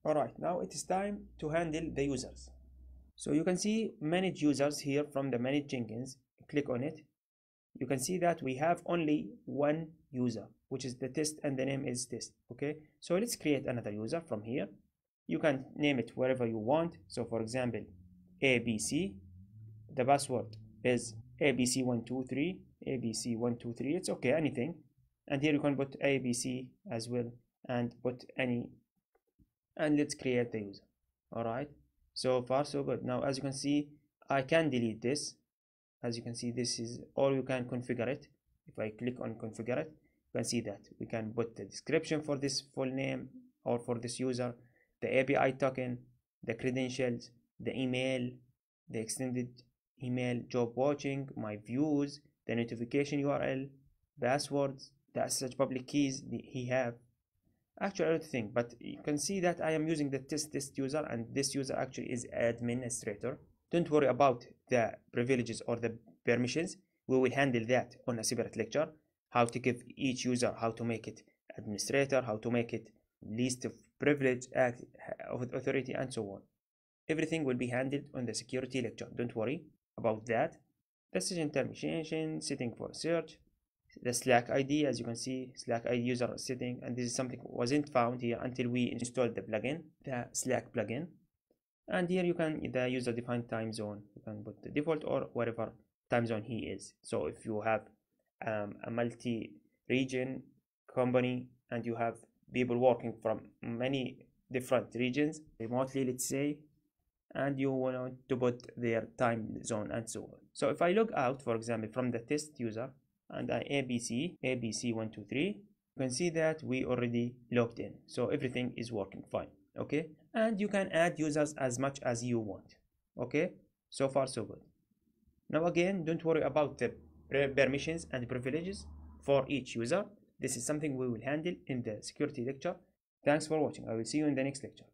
Alright, now it is time to handle the users. So you can see manage users here from the manage Jenkins. Click on it. You can see that we have only one user, which is the test, and the name is test. Okay, so let's create another user from here. You can name it wherever you want. So for example, ABC. The password is ABC123, ABC123. It's okay, anything. And here you can put ABC as well and put any, and let's create the user. All right, so far so good. Now as you can see, I can delete this. As you can see, this is, or you can configure it. If I click on configure it, you can see that we can put the description for this full name or for this user, the API token, the credentials, the email, the extended email, job watching, my views, the notification URL, passwords, the such public keys he have. Actually, I don't think, but you can see that I am using the test user, and this user actually is administrator. Don't worry about the privileges or the permissions. We will handle that on a separate lecture. How to give each user, how to make it administrator, how to make it list of privilege, act of authority, and so on. Everything will be handled on the security lecture. Don't worry about that. The session termination, setting for search, the Slack ID, as you can see, Slack ID user setting, and this is something wasn't found here until we installed the plugin, the Slack plugin. And here you can, the user defined time zone, you can put the default or whatever time zone he is. So if you have a multi-region company and you have people working from many different regions remotely, let's say, and you want to put their time zone and so on. So if I log out, for example, from the test user and I ABC123, you can see that we already logged in. So everything is working fine. Okay, and you can add users as much as you want. Okay, so far so good. Now again, don't worry about the permissions and privileges for each user. This is something we will handle in the security lecture. Thanks for watching. I will see you in the next lecture.